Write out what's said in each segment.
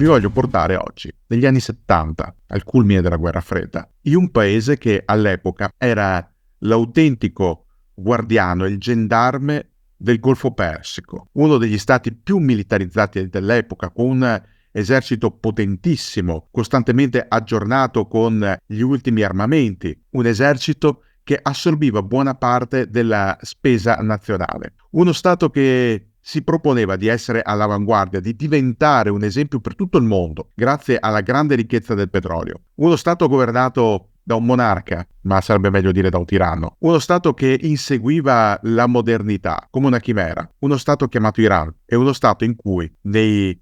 vi voglio portare oggi, negli anni 70, al culmine della guerra fredda, in un paese che all'epoca era l'autentico guardiano, il gendarme del Golfo Persico, uno degli stati più militarizzati dell'epoca, con un esercito potentissimo, costantemente aggiornato con gli ultimi armamenti, un esercito che assorbiva buona parte della spesa nazionale. Uno Stato che si proponeva di essere all'avanguardia, di diventare un esempio per tutto il mondo, grazie alla grande ricchezza del petrolio. Uno Stato governato da un monarca, ma sarebbe meglio dire da un tiranno. Uno Stato che inseguiva la modernità come una chimera. Uno Stato chiamato Iran. È uno Stato in cui nelle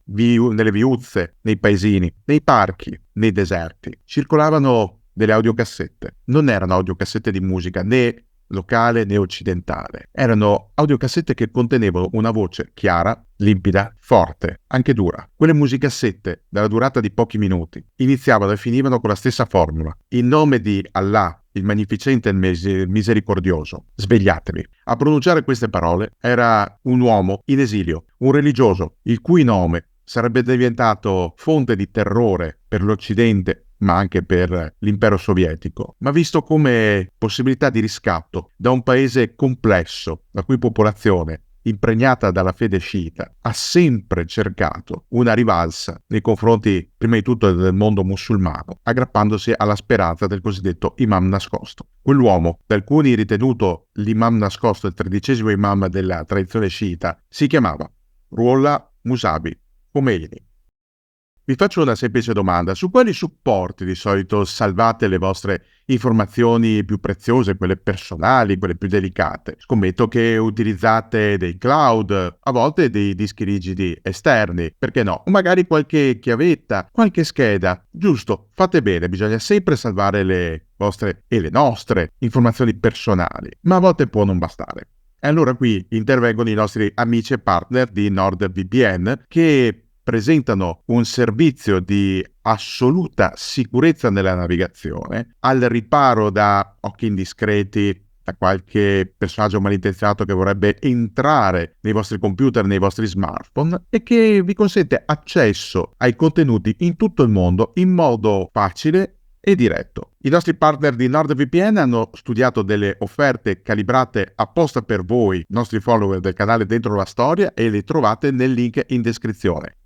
viuzze, nei paesini, nei parchi, nei deserti, circolavano delle audiocassette. Non erano audiocassette di musica né locale né occidentale. Erano audiocassette che contenevano una voce chiara, limpida, forte, anche dura. Quelle musicassette, dalla durata di pochi minuti, iniziavano e finivano con la stessa formula. In nome di Allah, il magnificente e misericordioso, svegliatevi. A pronunciare queste parole era un uomo in esilio, un religioso, il cui nome sarebbe diventato fonte di terrore per l'Occidente, ma anche per l'impero sovietico, ma visto come possibilità di riscatto da un paese complesso, la cui popolazione, impregnata dalla fede sciita, ha sempre cercato una rivalsa nei confronti, prima di tutto, del mondo musulmano, aggrappandosi alla speranza del cosiddetto imam nascosto. Quell'uomo, da alcuni ritenuto l'imam nascosto, il 13° imam della tradizione sciita, si chiamava Ruhollah Musavi Khomeini. Vi faccio una semplice domanda: su quali supporti di solito salvate le vostre informazioni più preziose, quelle personali, quelle più delicate? Scommetto che utilizzate dei cloud, a volte dei dischi rigidi esterni, perché no? O magari qualche chiavetta, qualche scheda. Giusto, fate bene, bisogna sempre salvare le vostre e le nostre informazioni personali, ma a volte può non bastare. E allora qui intervengono i nostri amici e partner di NordVPN, che presentano un servizio di assoluta sicurezza nella navigazione, al riparo da occhi indiscreti, da qualche personaggio malintenzionato che vorrebbe entrare nei vostri computer, nei vostri smartphone, e che vi consente accesso ai contenuti in tutto il mondo in modo facile e diretto. I nostri partner di NordVPN hanno studiato delle offerte calibrate apposta per voi, nostri follower del canale Dentro la Storia, e le trovate nel link in descrizione.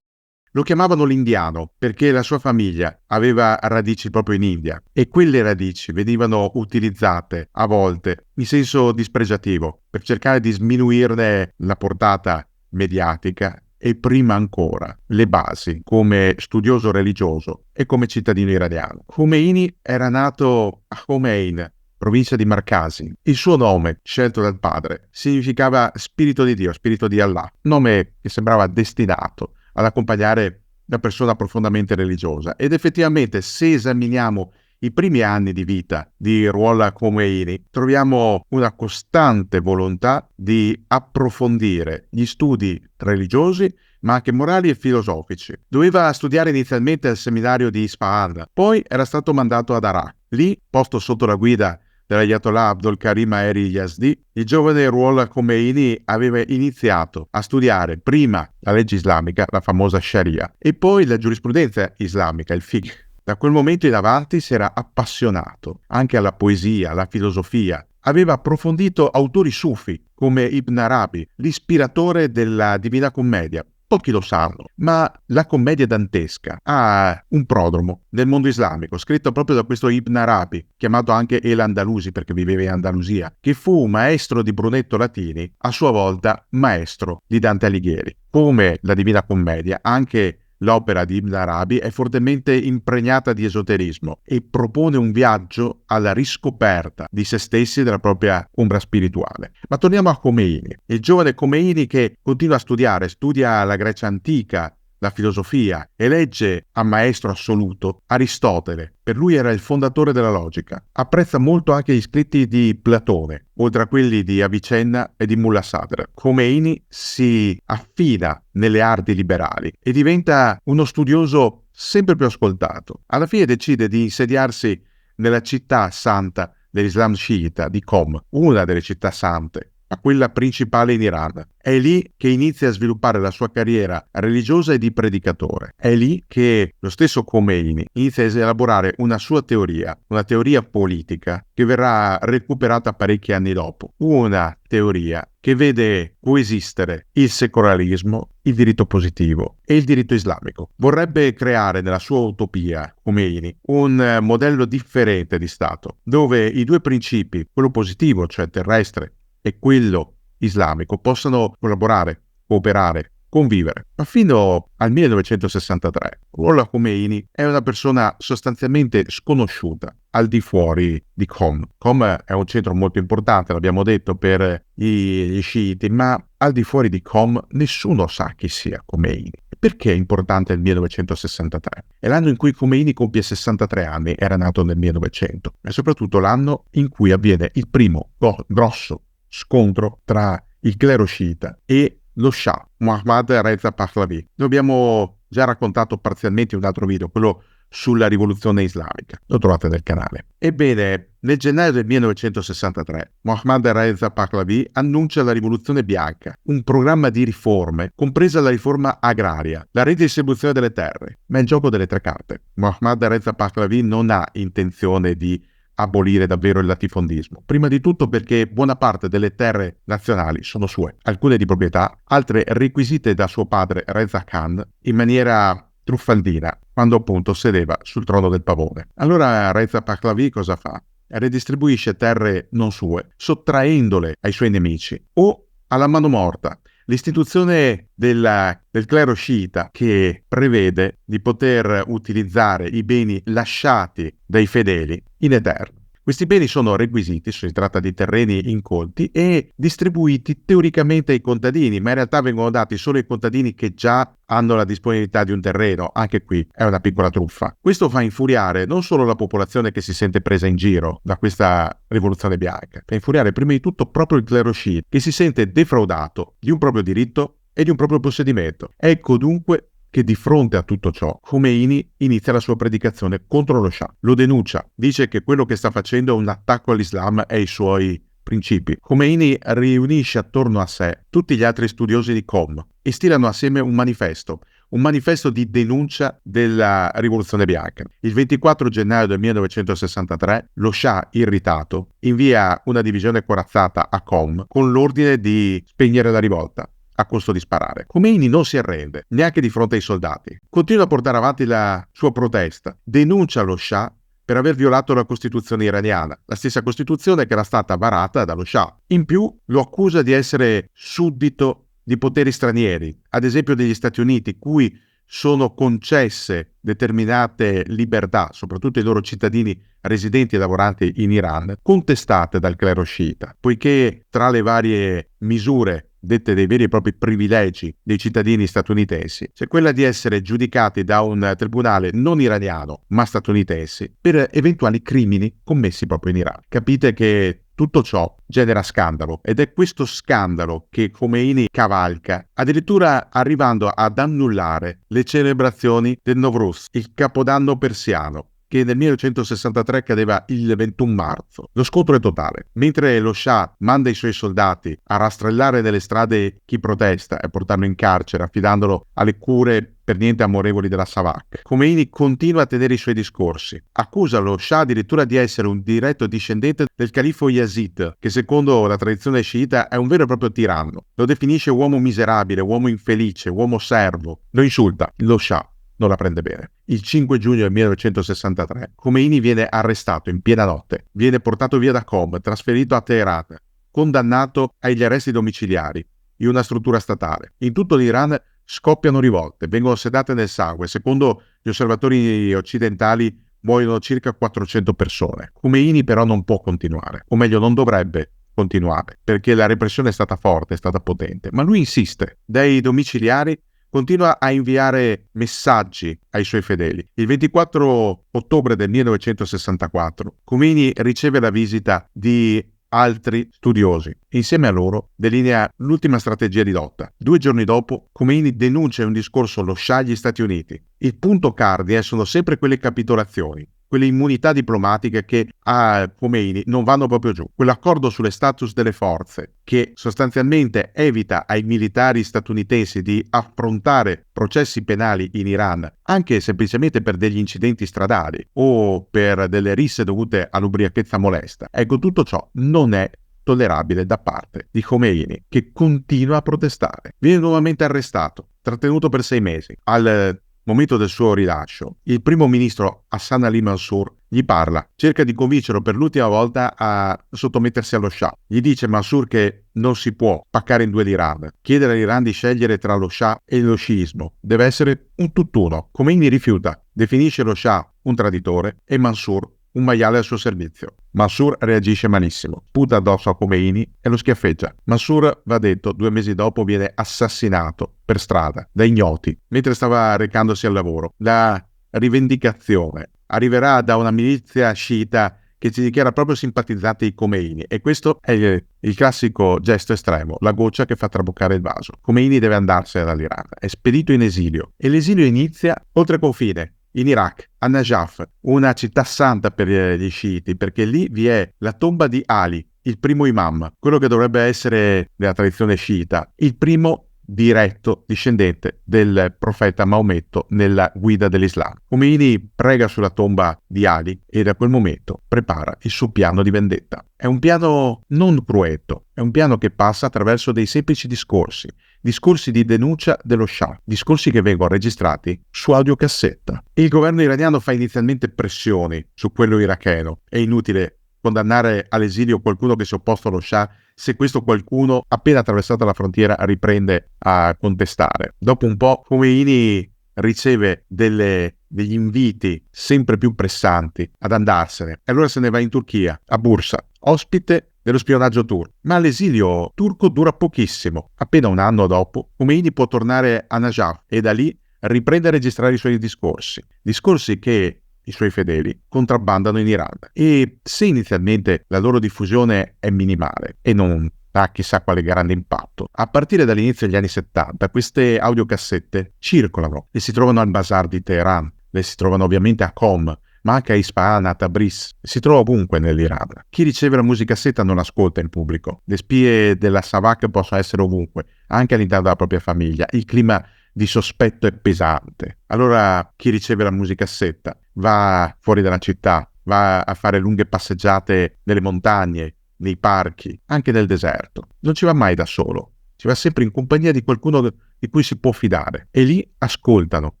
Lo chiamavano l'indiano perché la sua famiglia aveva radici proprio in India e quelle radici venivano utilizzate a volte in senso dispregiativo per cercare di sminuirne la portata mediatica e prima ancora le basi come studioso religioso e come cittadino iraniano. Khomeini era nato a Khomein, provincia di Markazi. Il suo nome, scelto dal padre, significava spirito di Dio, spirito di Allah, nome che sembrava destinato ad accompagnare una persona profondamente religiosa. Ed effettivamente, se esaminiamo i primi anni di vita di Ruhollah Khomeini, troviamo una costante volontà di approfondire gli studi religiosi, ma anche morali e filosofici. Doveva studiare inizialmente al seminario di Isfahan, poi era stato mandato ad Arak. Lì, posto sotto la guida dell'Ayatollah Abdul Karim Aheri Yazdi, il giovane Ruhollah Khomeini aveva iniziato a studiare prima la legge islamica, la famosa Sharia, e poi la giurisprudenza islamica, il fiqh. Da quel momento in avanti si era appassionato anche alla poesia, alla filosofia. Aveva approfondito autori sufi come Ibn Arabi, l'ispiratore della Divina Commedia. Pochi lo sanno, ma la commedia dantesca ha un prodromo nel mondo islamico, scritto proprio da questo Ibn Arabi, chiamato anche El Andalusi perché viveva in Andalusia, che fu maestro di Brunetto Latini, a sua volta maestro di Dante Alighieri. Come la Divina Commedia, anche l'opera di Ibn Arabi è fortemente impregnata di esoterismo e propone un viaggio alla riscoperta di se stessi e della propria ombra spirituale. Ma torniamo a Khomeini, il giovane Khomeini che continua a studiare, studia la Grecia antica, la filosofia, e legge a maestro assoluto Aristotele. Per lui era il fondatore della logica. Apprezza molto anche gli scritti di Platone, oltre a quelli di Avicenna e di Mullah Sadr. Khomeini si affida nelle arti liberali e diventa uno studioso sempre più ascoltato. Alla fine decide di insediarsi nella città santa dell'Islam sciita di Qom, una delle città sante a quella principale in Iran. È lì che inizia a sviluppare la sua carriera religiosa e di predicatore. È lì che lo stesso Khomeini inizia a elaborare una sua teoria, una teoria politica che verrà recuperata parecchi anni dopo. Una teoria che vede coesistere il secolarismo, il diritto positivo e il diritto islamico. Vorrebbe creare nella sua utopia, Khomeini, un modello differente di Stato, dove i due principi, quello positivo, cioè terrestre, e quello islamico, possano collaborare, cooperare, convivere. Ma fino al 1963, Ruhollah Khomeini è una persona sostanzialmente sconosciuta al di fuori di Qom. Qom è un centro molto importante, l'abbiamo detto, per gli sciiti, ma al di fuori di Qom nessuno sa chi sia Khomeini. Perché è importante il 1963? È l'anno in cui Khomeini compie 63 anni, era nato nel 1900, e soprattutto l'anno in cui avviene il primo grosso scontro tra il clero sciita e lo Shah, Mohammad Reza Pahlavi. Lo abbiamo già raccontato parzialmente in un altro video, quello sulla rivoluzione islamica. Lo trovate nel canale. Ebbene, nel gennaio del 1963, Mohammad Reza Pahlavi annuncia la rivoluzione bianca, un programma di riforme, compresa la riforma agraria, la redistribuzione delle terre, ma il gioco delle tre carte. Mohammad Reza Pahlavi non ha intenzione di abolire davvero il latifondismo. Prima di tutto perché buona parte delle terre nazionali sono sue, alcune di proprietà, altre requisite da suo padre Reza Khan in maniera truffaldina, quando appunto sedeva sul trono del pavone. Allora Reza Pahlavi cosa fa? Redistribuisce terre non sue, sottraendole ai suoi nemici o alla mano morta. L'istituzione del clero sciita che prevede di poter utilizzare i beni lasciati dai fedeli in eterno. Questi beni sono requisiti, si tratta di terreni incolti e distribuiti teoricamente ai contadini, ma in realtà vengono dati solo ai contadini che già hanno la disponibilità di un terreno. Anche qui è una piccola truffa. Questo fa infuriare non solo la popolazione che si sente presa in giro da questa rivoluzione bianca, fa infuriare prima di tutto proprio il clero sciita, che si sente defraudato di un proprio diritto e di un proprio possedimento. Ecco dunque che di fronte a tutto ciò, Khomeini inizia la sua predicazione contro lo Shah. Lo denuncia, dice che quello che sta facendo è un attacco all'Islam e ai suoi principi. Khomeini riunisce attorno a sé tutti gli altri studiosi di Qom e stilano assieme un manifesto di denuncia della rivoluzione bianca. Il 24 gennaio del 1963 lo Shah, irritato, invia una divisione corazzata a Qom con l'ordine di spegnere la rivolta a costo di sparare. Khomeini non si arrende, neanche di fronte ai soldati. Continua a portare avanti la sua protesta. Denuncia lo Shah per aver violato la Costituzione iraniana, la stessa Costituzione che era stata varata dallo Shah. In più lo accusa di essere suddito di poteri stranieri, ad esempio degli Stati Uniti, cui sono concesse determinate libertà, soprattutto ai loro cittadini residenti e lavoranti in Iran, contestate dal clero sciita, poiché tra le varie misure dette dei veri e propri privilegi dei cittadini statunitensi, c'è quella di essere giudicati da un tribunale non iraniano, ma statunitense, per eventuali crimini commessi proprio in Iran. Capite che tutto ciò genera scandalo ed è questo scandalo che Khomeini cavalca, addirittura arrivando ad annullare le celebrazioni del Nowruz, il capodanno persiano, che nel 1963 cadeva il 21 marzo. Lo scontro è totale. Mentre lo Shah manda i suoi soldati a rastrellare nelle strade chi protesta e portarlo in carcere, affidandolo alle cure per niente amorevoli della Savak, Khomeini continua a tenere i suoi discorsi. Accusa lo Shah addirittura di essere un diretto discendente del califfo Yazid, che secondo la tradizione sciita è un vero e proprio tiranno. Lo definisce uomo miserabile, uomo infelice, uomo servo. Lo insulta. Lo Shah non la prende bene. Il 5 giugno del 1963 Khomeini viene arrestato in piena notte, viene portato via da Qom, trasferito a Teheran, condannato agli arresti domiciliari in una struttura statale. In tutto l'Iran scoppiano rivolte, vengono sedate nel sangue. Secondo gli osservatori occidentali muoiono circa 400 persone. Khomeini però non può continuare, o meglio non dovrebbe continuare, perché la repressione è stata forte, è stata potente, ma lui insiste. Dai domiciliari continua a inviare messaggi ai suoi fedeli. Il 24 ottobre del 1964 Khomeini riceve la visita di altri studiosi. Insieme a loro delinea l'ultima strategia di lotta. 2 giorni dopo Khomeini denuncia in un discorso lo Shah agli Stati Uniti. Il punto cardine sono sempre quelle capitolazioni. quelle immunità diplomatiche che a Khomeini non vanno proprio giù. Quell'accordo sulle status delle forze che sostanzialmente evita ai militari statunitensi di affrontare processi penali in Iran, anche semplicemente per degli incidenti stradali o per delle risse dovute all'ubriachezza molesta. Ecco, tutto ciò non è tollerabile da parte di Khomeini, che continua a protestare. Viene nuovamente arrestato, trattenuto per 6 mesi. Al momento del suo rilascio, il primo ministro Hassan Ali Mansour gli parla, cerca di convincerlo per l'ultima volta a sottomettersi allo Shah. Gli dice Mansour che non si può spaccare in due l'Iran, chiedere all'Iran di scegliere tra lo Shah e lo sciismo. Deve essere un tutt'uno. Khomeini rifiuta, definisce lo Shah un traditore e Mansour un maiale al suo servizio. Mansour reagisce malissimo, sputa addosso a Khomeini e lo schiaffeggia. Mansour, va detto, 2 mesi dopo viene assassinato per strada da ignoti mentre stava recandosi al lavoro. La rivendicazione arriverà da una milizia sciita che si dichiara proprio simpatizzante di Khomeini, e questo è il classico gesto estremo, la goccia che fa traboccare il vaso. Khomeini deve andarsene dall'Iran, è spedito in esilio, e l'esilio inizia oltre confine, in Iraq, a Najaf, una città santa per gli sciiti, perché lì vi è la tomba di Ali, il primo imam, quello che dovrebbe essere, nella tradizione sciita, il primo diretto discendente del profeta Maometto nella guida dell'Islam. Khomeini prega sulla tomba di Ali e da quel momento prepara il suo piano di vendetta. È un piano non cruento, è un piano che passa attraverso dei semplici discorsi di denuncia dello Shah, discorsi che vengono registrati su audiocassetta. Il governo iraniano fa inizialmente pressioni su quello iracheno. È inutile condannare all'esilio qualcuno che si è opposto allo Shah se questo qualcuno, appena attraversata la frontiera, riprende a contestare. Dopo un po' Khomeini riceve degli inviti sempre più pressanti ad andarsene, e allora se ne va in Turchia, a Bursa, ospite dello spionaggio turco. Ma l'esilio turco dura pochissimo. Appena un anno dopo, Khomeini può tornare a Najaf e da lì riprende a registrare i suoi discorsi che i suoi fedeli contrabbandano in Iran. E se inizialmente la loro diffusione è minimale e non ha chissà quale grande impatto, a partire dall'inizio degli anni 70 queste audiocassette circolano e si trovano al Bazar di Teheran, le si trovano ovviamente a Qom, ma anche a Isfahan, a Tabriz, si trova ovunque nell'Iran. Chi riceve la musicassetta non ascolta in pubblico. Le spie della Savak possono essere ovunque, anche all'interno della propria famiglia. Il clima di sospetto è pesante. Allora chi riceve la musicassetta va fuori dalla città, va a fare lunghe passeggiate nelle montagne, nei parchi, anche nel deserto. Non ci va mai da solo, ci va sempre in compagnia di qualcuno di cui si può fidare. E lì ascoltano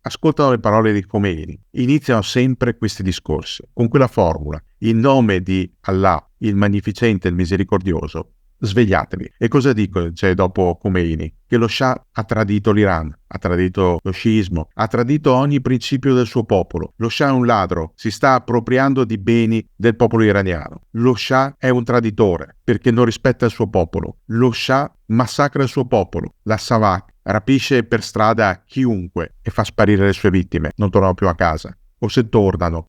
le parole di Khomeini. Iniziano sempre questi discorsi con quella formula: in nome di Allah, il Magnificente e il Misericordioso, svegliatevi. E cosa dico? Dopo Khomeini? Che lo Shah ha tradito l'Iran, ha tradito lo sciismo, ha tradito ogni principio del suo popolo. Lo Shah è un ladro, si sta appropriando di beni del popolo iraniano. Lo Shah è un traditore perché non rispetta il suo popolo. Lo Shah massacra il suo popolo. La Savak rapisce per strada chiunque e fa sparire le sue vittime. Non tornano più a casa. O se tornano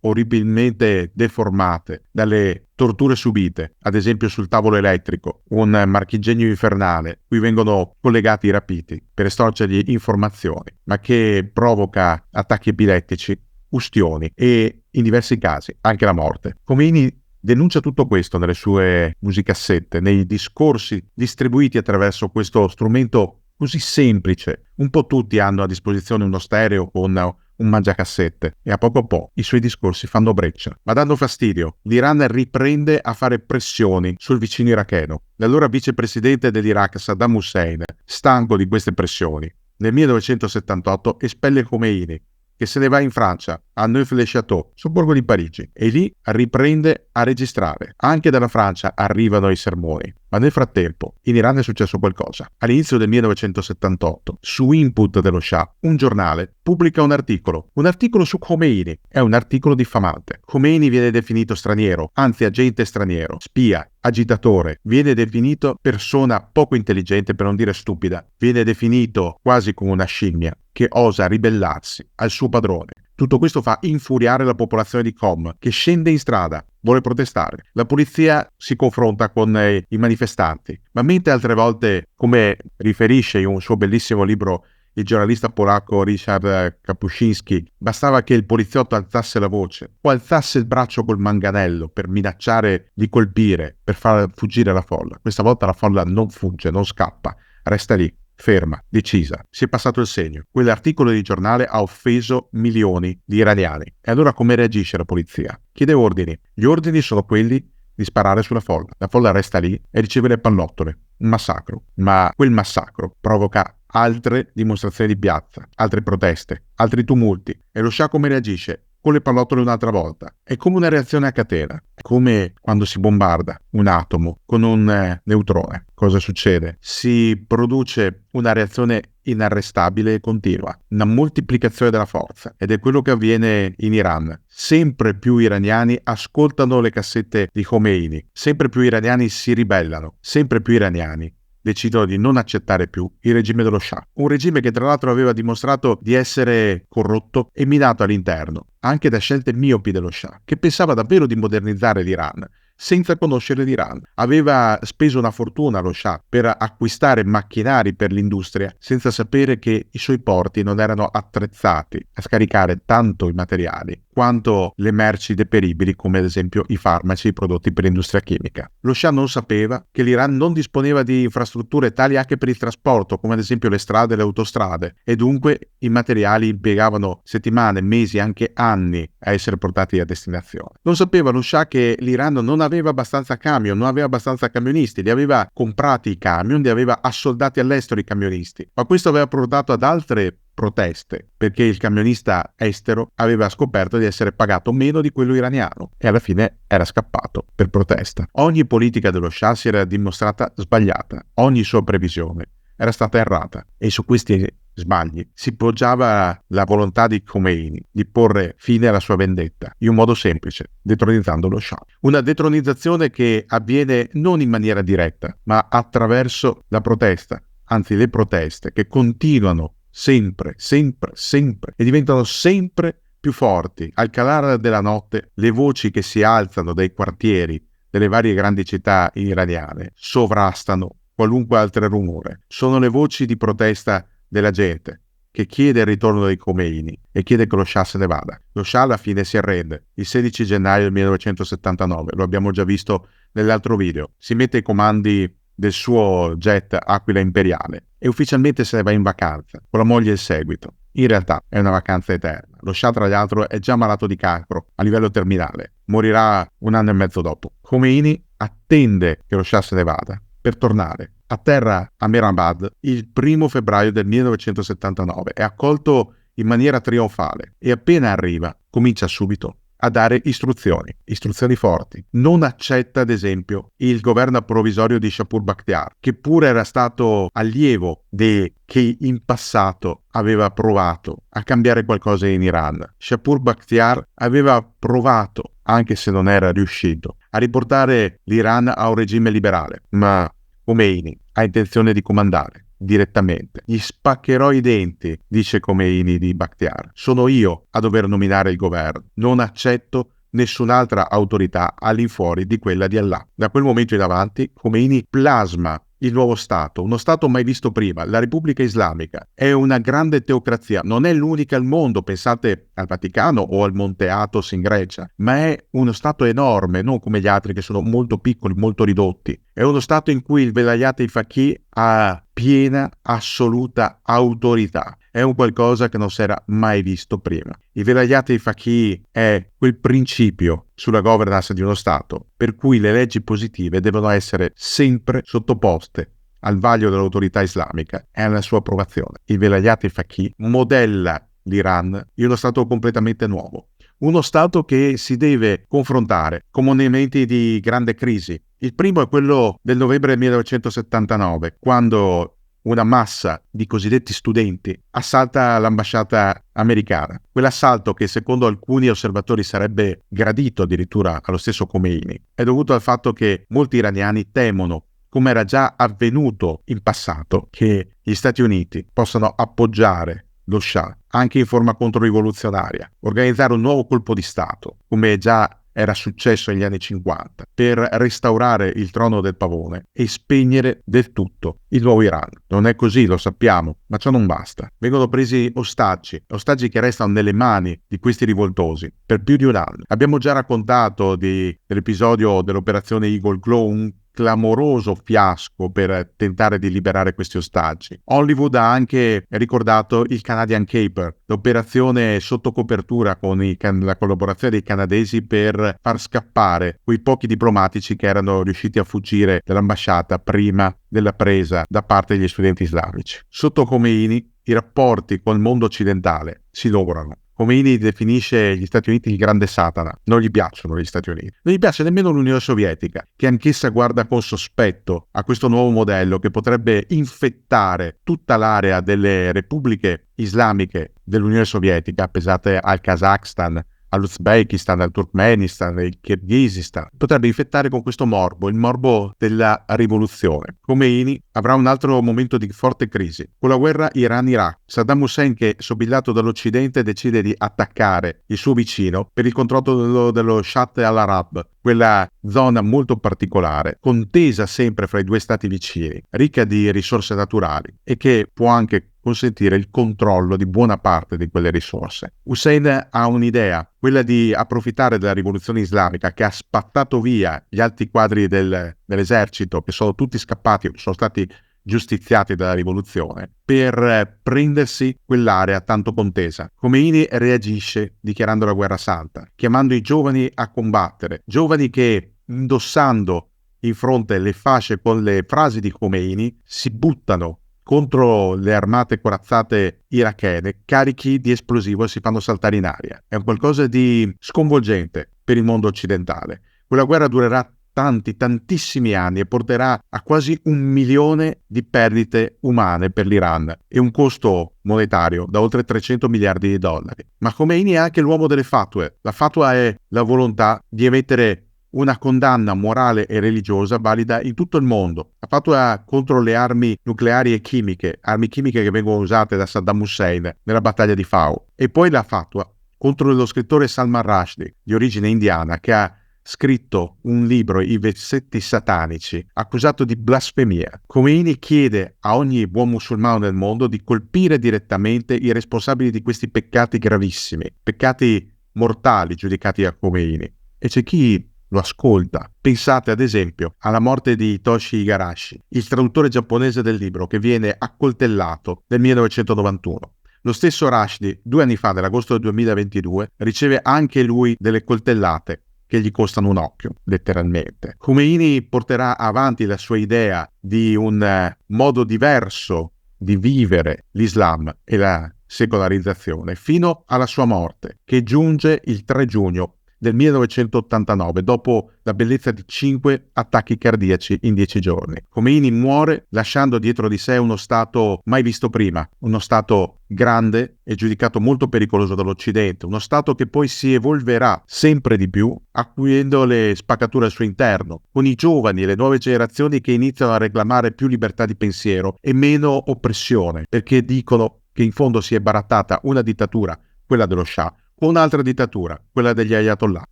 orribilmente deformate dalle torture subite, ad esempio sul tavolo elettrico, un marchingegno infernale cui vengono collegati i rapiti per estorcergli informazioni, ma che provoca attacchi epilettici, ustioni e, in diversi casi, anche la morte. Khomeini denuncia tutto questo nelle sue musicassette, nei discorsi distribuiti attraverso questo strumento così semplice. Un po' tutti hanno a disposizione uno stereo con un mangiacassette, e a poco i suoi discorsi fanno breccia, ma danno fastidio. L'Iran riprende a fare pressioni sul vicino iracheno. L'allora vicepresidente dell'Iraq Saddam Hussein, stanco di queste pressioni, nel 1978 espelle Khomeini, che se ne va in Francia, a Neuf-le-Château, sobborgo di Parigi, e lì riprende a registrare. Anche dalla Francia arrivano i sermoni. Ma nel frattempo, in Iran è successo qualcosa. All'inizio del 1978, su input dello Shah, un giornale pubblica un articolo su Khomeini. È un articolo diffamante. Khomeini viene definito straniero, anzi agente straniero, spia, agitatore, viene definito persona poco intelligente, per non dire stupida, viene definito quasi come una scimmia che osa ribellarsi al suo padrone. Tutto questo fa infuriare la popolazione di Qom, che scende in strada, vuole protestare. La polizia si confronta con i manifestanti, ma mentre altre volte, come riferisce in un suo bellissimo libro il giornalista polacco Richard Kapuscinski, bastava che il poliziotto alzasse la voce o alzasse il braccio col manganello per minacciare di colpire, per far fuggire la folla. Questa volta la folla non fugge, non scappa, resta lì, ferma, decisa. Si è passato il segno. Quell'articolo di giornale ha offeso milioni di iraniani. E allora come reagisce la polizia? Chiede ordini. Gli ordini sono quelli di sparare sulla folla. La folla resta lì e riceve le pallottole. Un massacro. Ma quel massacro provoca altre dimostrazioni di piazza, altre proteste, altri tumulti. E lo Shah come reagisce? Con le pallottole un'altra volta. È come una reazione a catena. È come quando si bombarda un atomo con un neutrone. Cosa succede? Si produce una reazione inarrestabile e continua, una moltiplicazione della forza, ed è quello che avviene in Iran. Sempre più iraniani ascoltano le cassette di Khomeini, sempre più iraniani si ribellano, sempre più iraniani decidono di non accettare più il regime dello Shah, un regime che tra l'altro aveva dimostrato di essere corrotto e minato all'interno, anche da scelte miopi dello Shah, che pensava davvero di modernizzare l'Iran senza conoscere l'Iran. Aveva speso una fortuna lo Shah per acquistare macchinari per l'industria senza sapere che i suoi porti non erano attrezzati a scaricare tanto i materiali quanto le merci deperibili, come ad esempio i farmaci e i prodotti per l'industria chimica. Lo Shah non sapeva che l'Iran non disponeva di infrastrutture tali anche per il trasporto, come ad esempio le strade e le autostrade, e dunque i materiali impiegavano settimane, mesi, anche anni a essere portati a destinazione. Non sapeva lo Shah che l'Iran non aveva abbastanza camion, non aveva abbastanza camionisti, li aveva comprati i camion, li aveva assoldati all'estero i camionisti, ma questo aveva portato ad altre proteste, perché il camionista estero aveva scoperto di essere pagato meno di quello iraniano e alla fine era scappato per protesta. Ogni politica dello Shah si era dimostrata sbagliata, ogni sua previsione era stata errata, e su questi sbagli si poggiava la volontà di Khomeini di porre fine alla sua vendetta in un modo semplice, detronizzando lo Shah. Una detronizzazione che avviene non in maniera diretta, ma attraverso la protesta, anzi le proteste che continuano sempre e diventano sempre più forti. Al calare della notte le voci che si alzano dai quartieri delle varie grandi città iraniane sovrastano qualunque altro rumore. Sono le voci di protesta della gente che chiede il ritorno dei Khomeini e chiede che lo Shah se ne vada. Lo Shah alla fine si arrende il 16 gennaio del 1979, lo abbiamo già visto nell'altro video. Si mette ai comandi del suo jet Aquila Imperiale e ufficialmente se ne va in vacanza con la moglie in seguito. In realtà è una vacanza eterna. Lo Shah, tra l'altro, è già malato di cancro a livello terminale. Morirà un anno e mezzo dopo. Khomeini attende che lo Shah se ne vada per tornare. Atterra a Mehrabad il 1 febbraio del 1979, è accolto in maniera trionfale e appena arriva comincia subito a dare istruzioni forti. Non accetta ad esempio il governo provvisorio di Shapur Bakhtiar, che pure era stato allievo che in passato aveva provato a cambiare qualcosa in Iran. Shapur Bakhtiar aveva provato, anche se non era riuscito, a riportare l'Iran a un regime liberale, ma Khomeini ha intenzione di comandare direttamente. Gli spaccherò i denti, dice Khomeini di Bakhtiar. Sono io a dover nominare il governo. Non accetto nessun'altra autorità all'infuori di quella di Allah. Da quel momento in avanti Khomeini plasma il nuovo Stato, uno Stato mai visto prima, la Repubblica Islamica. È una grande teocrazia, non è l'unica al mondo, pensate al Vaticano o al Monte Athos in Grecia, ma è uno Stato enorme, non come gli altri che sono molto piccoli, molto ridotti. È uno Stato in cui il Velayat-e Faqih ha piena, assoluta autorità. È un qualcosa che non si era mai visto prima. Il Velayat-e Faqih è quel principio sulla governance di uno Stato per cui le leggi positive devono essere sempre sottoposte al vaglio dell'autorità islamica e alla sua approvazione. Il Velayat-e Faqih modella l'Iran in uno Stato completamente nuovo. Uno Stato che si deve confrontare con momenti di grande crisi. Il primo è quello del novembre 1979, quando una massa di cosiddetti studenti assalta l'ambasciata americana. Quell'assalto, che secondo alcuni osservatori sarebbe gradito addirittura allo stesso Khomeini, è dovuto al fatto che molti iraniani temono, come era già avvenuto in passato, che gli Stati Uniti possano appoggiare lo Shah anche in forma controrivoluzionaria, organizzare un nuovo colpo di Stato, come già era successo negli anni 50, per restaurare il trono del pavone e spegnere del tutto il nuovo Iran. Non è così, lo sappiamo, ma ciò non basta. Vengono presi ostaggi che restano nelle mani di questi rivoltosi per più di un anno. Abbiamo già raccontato dell'episodio dell'operazione Eagle Claw, un clamoroso fiasco per tentare di liberare questi ostaggi. Hollywood ha anche ricordato il Canadian Caper, l'operazione sotto copertura con la collaborazione dei canadesi per far scappare quei pochi diplomatici che erano riusciti a fuggire dall'ambasciata prima della presa da parte degli studenti islamici. Sotto Khomeini i rapporti col mondo occidentale si lograno. Khomeini definisce gli Stati Uniti il grande Satana. Non gli piacciono gli Stati Uniti. Non gli piace nemmeno l'Unione Sovietica, che anch'essa guarda con sospetto a questo nuovo modello che potrebbe infettare tutta l'area delle repubbliche islamiche dell'Unione Sovietica, pesate al Kazakhstan, all'Uzbekistan, al Turkmenistan, al Kirghizistan. Potrebbe infettare con questo morbo, il morbo della rivoluzione. Khomeini avrà un altro momento di forte crisi. Con la guerra Iran-Iraq, Saddam Hussein, che sobigliato dall'Occidente, decide di attaccare il suo vicino per il controllo dello Shatt al-Arab, quella zona molto particolare, contesa sempre fra i due stati vicini, ricca di risorse naturali e che può anche consentire il controllo di buona parte di quelle risorse. Hussein ha un'idea, quella di approfittare della rivoluzione islamica che ha spattato via gli alti quadri dell'esercito, che sono tutti scappati, sono stati giustiziati dalla rivoluzione, per prendersi quell'area tanto contesa. Khomeini reagisce dichiarando la guerra santa, chiamando i giovani a combattere, giovani che, indossando in fronte le fasce con le frasi di Khomeini, si buttano contro le armate corazzate irachene, carichi di esplosivo, e si fanno saltare in aria. È un qualcosa di sconvolgente per il mondo occidentale. Quella guerra durerà tantissimi anni e porterà a quasi 1 milione di perdite umane per l'Iran e un costo monetario da oltre 300 miliardi di dollari. Ma Khomeini è anche l'uomo delle fatwe. La fatwa è la volontà di emettere una condanna morale e religiosa valida in tutto il mondo. La fatwa contro le armi nucleari e chimiche, armi chimiche che vengono usate da Saddam Hussein nella battaglia di Fao. E poi la fatwa contro lo scrittore Salman Rushdie, di origine indiana, che ha scritto un libro, I versetti satanici, accusato di blasfemia. Khomeini chiede a ogni buon musulmano del mondo di colpire direttamente i responsabili di questi peccati gravissimi, peccati mortali giudicati da Khomeini. E c'è chi lo ascolta. Pensate ad esempio alla morte di Hitoshi Igarashi, il traduttore giapponese del libro, che viene accoltellato nel 1991. Lo stesso Rushdie, 2 anni fa, nell'agosto del 2022, riceve anche lui delle coltellate che gli costano un occhio, letteralmente. Khomeini porterà avanti la sua idea di un modo diverso di vivere l'Islam e la secolarizzazione fino alla sua morte, che giunge il 3 giugno del 1989, dopo la bellezza di 5 attacchi cardiaci in 10 giorni. Khomeini muore lasciando dietro di sé uno Stato mai visto prima, uno Stato grande e giudicato molto pericoloso dall'Occidente, uno Stato che poi si evolverà sempre di più, acuendo le spaccature al suo interno, con i giovani e le nuove generazioni che iniziano a reclamare più libertà di pensiero e meno oppressione, perché dicono che in fondo si è barattata una dittatura, quella dello Shah, con un'altra dittatura, quella degli Ayatollah.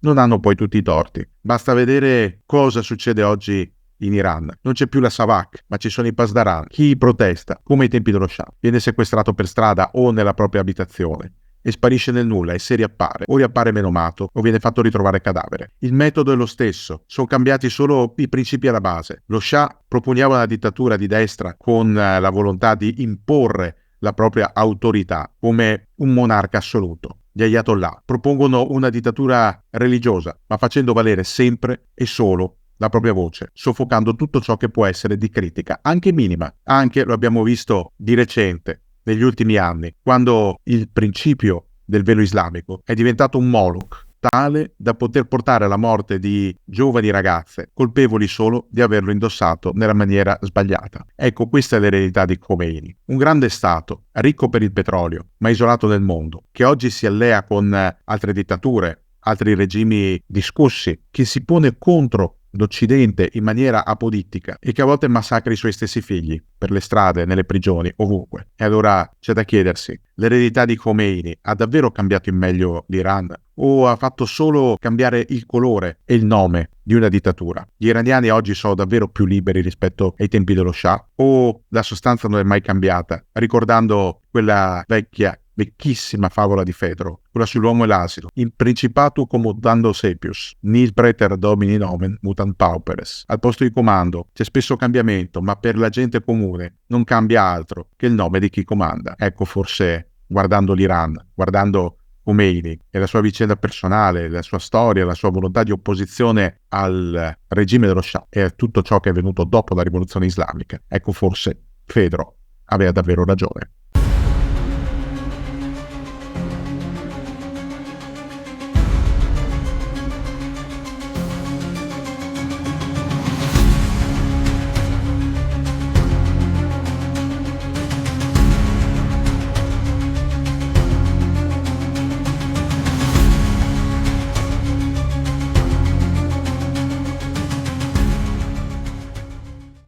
Non hanno poi tutti i torti. Basta vedere cosa succede oggi in Iran. Non c'è più la Savak, ma ci sono i Pasdaran. Chi protesta, come ai tempi dello Shah, viene sequestrato per strada o nella propria abitazione e sparisce nel nulla, e se riappare, o riappare menomato o viene fatto ritrovare cadavere. Il metodo è lo stesso, sono cambiati solo i principi alla base. Lo Shah propugnava una dittatura di destra con la volontà di imporre la propria autorità come un monarca assoluto. Gli Ayatollah propongono una dittatura religiosa, ma facendo valere sempre e solo la propria voce, soffocando tutto ciò che può essere di critica, anche minima. Anche, lo abbiamo visto di recente, negli ultimi anni, quando il principio del velo islamico è diventato un Moloch, tale da poter portare alla morte di giovani ragazze colpevoli solo di averlo indossato nella maniera sbagliata. Ecco, questa è l'eredità di Khomeini. Un grande Stato, ricco per il petrolio, ma isolato nel mondo, che oggi si allea con altre dittature, altri regimi discussi, che si pone contro l'Occidente in maniera apodittica e che a volte massacra i suoi stessi figli per le strade, nelle prigioni, ovunque. E allora c'è da chiedersi, l'eredità di Khomeini ha davvero cambiato in meglio l'Iran o ha fatto solo cambiare il colore e il nome di una dittatura? Gli iraniani oggi sono davvero più liberi rispetto ai tempi dello Shah o la sostanza non è mai cambiata, ricordando quella vecchissima favola di Fedro, quella sull'uomo e l'asino. In principato commodando sepius, nil praeter domini nomen mutant pauperes. Al posto di comando c'è spesso cambiamento, ma per la gente comune non cambia altro che il nome di chi comanda. Ecco, forse guardando l'Iran, guardando Khomeini e la sua vicenda personale, la sua storia, la sua volontà di opposizione al regime dello Shah e a tutto ciò che è venuto dopo la rivoluzione islamica, ecco, forse Fedro aveva davvero ragione.